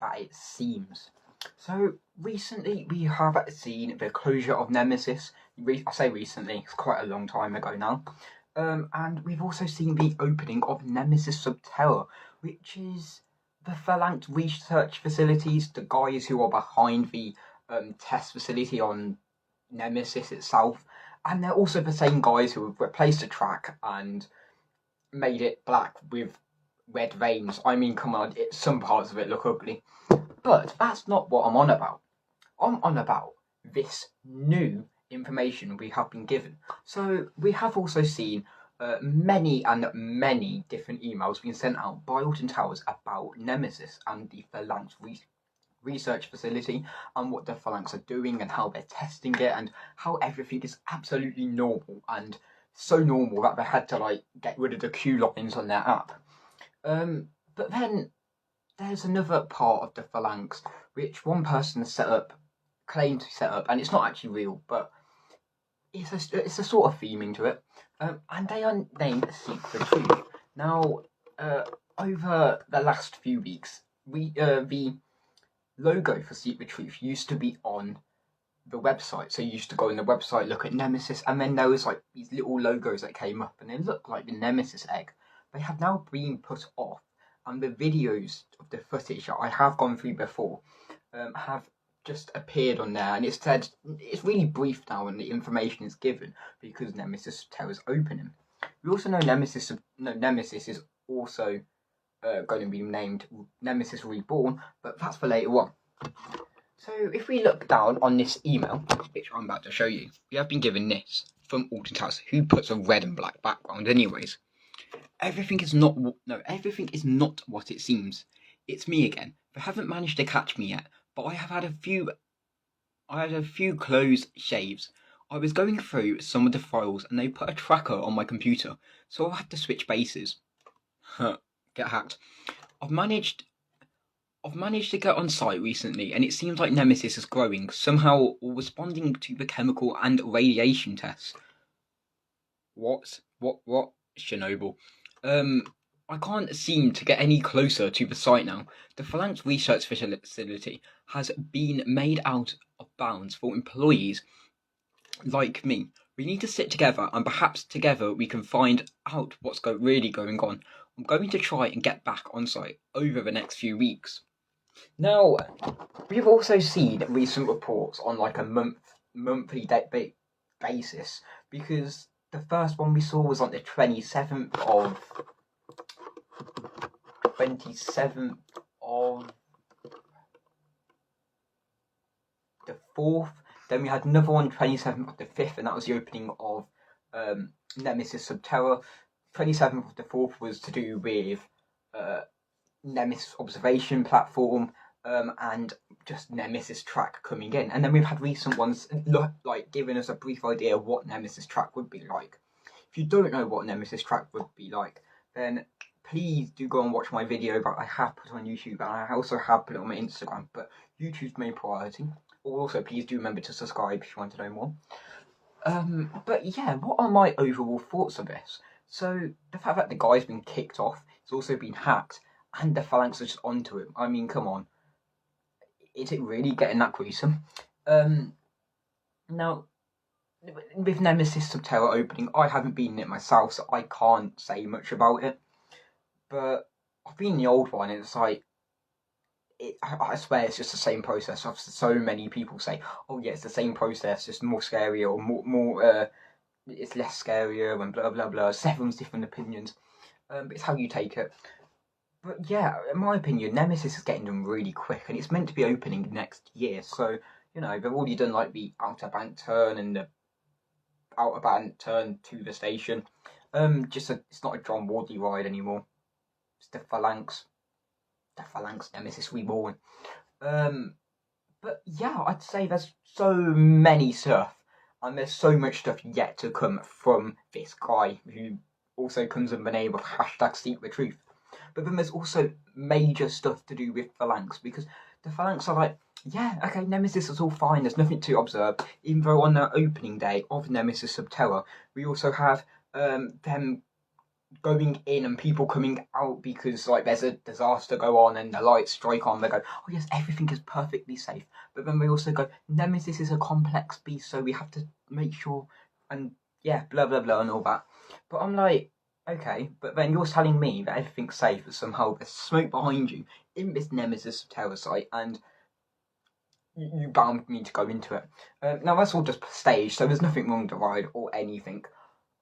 that it seems. So recently we have seen the closure of Nemesis. I say recently, it's quite a long time ago now. And we've also seen the opening of Nemesis Subterra, which is the Phalanx research facilities, the guys who are behind the test facility on Nemesis itself. And they're also the same guys who have replaced the track and made it black with red veins. I mean, come on, some parts of it look ugly. But that's not what I'm on about. I'm on about this new information we have been given. So we have also seen many and many different emails being sent out by Alton Towers about Nemesis and the Phalanx research facility and what the Phalanx are doing and how they're testing it and how everything is absolutely normal and so normal that they had to get rid of the queue lines on their app. But then there's another part of the Phalanx which one person has claimed to set up, and it's not actually real, but it's a sort of theming to it, and they are named Secret Truth. Now, over the last few weeks, the logo for Secret Truth used to be on the website. So you used to go on the website, look at Nemesis, and then there was these little logos that came up, and they looked like the Nemesis egg. They have now been put off, and the videos of the footage that I have gone through before have just appeared on there, and it's really brief now, and the information is given because Nemesis Terra's opening. We also know Nemesis is also going to be named Nemesis Reborn, but that's for later on. So if we look down on this email, which I'm about to show you, we have been given this from Alton Towers, who puts a red and black background anyways. Everything is not what it seems. It's me again. They haven't managed to catch me yet, but I had a few clothes shaves. I was going through some of the files and they put a tracker on my computer, so I had to switch bases. Get hacked. I've managed to get on site recently, and it seems like Nemesis is growing, somehow responding to the chemical and radiation tests. What? Chernobyl. I can't seem to get any closer to the site now. The Phalanx research facility has been made out of bounds for employees like me. We need to sit together, and perhaps together we can find out what's really going on. I'm going to try and get back on site over the next few weeks. Now, we've also seen recent reports on a monthly basis, because the first one we saw was on the 27th of the 4th. Then we had another one 27th of the 5th, and that was the opening of Nemesis Subterra. 27th of the 4th was to do with Nemesis observation platform and just Nemesis track coming in. And then we've had recent ones giving us a brief idea of what Nemesis track would be like. If you don't know what Nemesis track would be like, then please do go and watch my video that I have put on YouTube, and I also have put it on my Instagram, but YouTube's main priority. Also, please do remember to subscribe if you want to know more. But yeah, what are my overall thoughts of this? So, the fact that the guy's been kicked off, he's also been hacked, and the Phalanx are just onto him. I mean, come on. Is it really getting that gruesome? Now, with Nemesis Subterra opening, I haven't been in it myself, so I can't say much about it. But I've been in the old one, and it's I swear it's just the same process. So many people say, oh yeah, it's the same process, just more scarier, or more it's less scarier, and blah blah blah. Everyone's different opinions, but it's how you take it. But yeah, in my opinion, Nemesis is getting done really quick, and it's meant to be opening next year. So they've already done the outer bank turn and the outer bank turn to the station. It's not a John Wardley ride anymore. It's the Phalanx Nemesis Reborn. But yeah, I'd say there's so many stuff, and there's so much stuff yet to come from this guy who also comes in the name of #SecretTruth. But then there's also major stuff to do with Phalanx, because the Phalanx are Nemesis is all fine, there's nothing to observe, even though on the opening day of Nemesis Subterra, we also have them going in and people coming out because like there's a disaster go on and the lights strike on. They go, oh yes, everything is perfectly safe. But then we also go, Nemesis is a complex beast, so we have to make sure, and yeah, blah blah blah and all that. But I'm like, okay, but then you're telling me that everything's safe, but somehow there's smoke behind you in this Nemesis Terra site, and you bound me to go into it. Now that's all just staged, so there's nothing wrong with the ride or anything.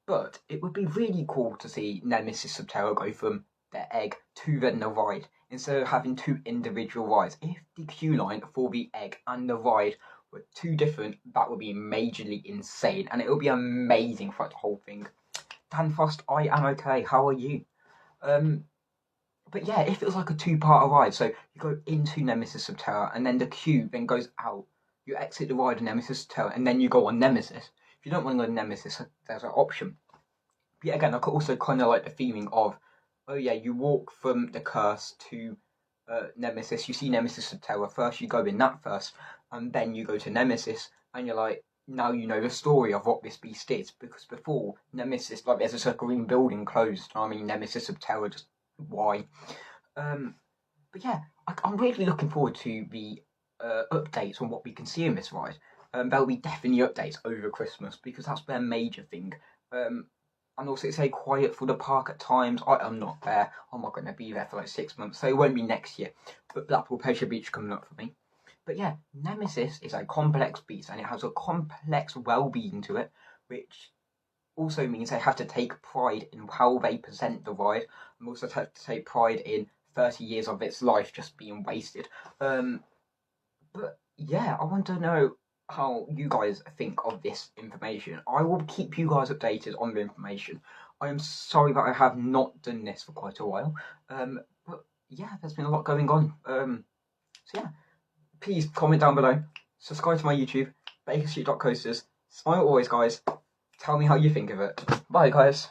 But it would be really cool to see Nemesis of Terror go from the egg to then the ride, instead of having two individual rides. If the queue line for the egg and the ride were two different, that would be majorly insane, and it would be amazing for the whole thing. Dan Frost, I am okay. How are you? But yeah, if it was like a two-part ride, so you go into Nemesis of Terror, and then the queue then goes out. You exit the ride of Nemesis of Terror, and then you go on Nemesis. If you don't want to go on Nemesis, there's an option. But yeah, again, I could also kind of like the feeling of, oh yeah, you walk from the curse to Nemesis. You see Nemesis of Terror first. You go in that first, and then you go to Nemesis, and you're like, now you know the story of what this beast is. Because before Nemesis, like there's a green building closed. I mean, Nemesis of Terror, just why? But yeah, I'm really looking forward to the updates on what we can see in this ride. There'll be definitely updates over Christmas because that's their major thing. And also it's quiet for the park at times. I'm not there. I'm not going to be there for like 6 months, so it won't be next year. But Blackpool Pleasure Beach coming up for me. But yeah, Nemesis is a complex beast and it has a complex well-being to it, which also means they have to take pride in how they present the ride, and also have to take pride in 30 years of its life just being wasted. But yeah, I want to know how you guys think of this information. I will keep you guys updated on the information. I am sorry that I have not done this for quite a while. But yeah, there's been a lot going on. So yeah, please comment down below. Subscribe to my YouTube, Bakerstreet.coasters. Smile always, guys. Tell me how you think of it. Bye, guys.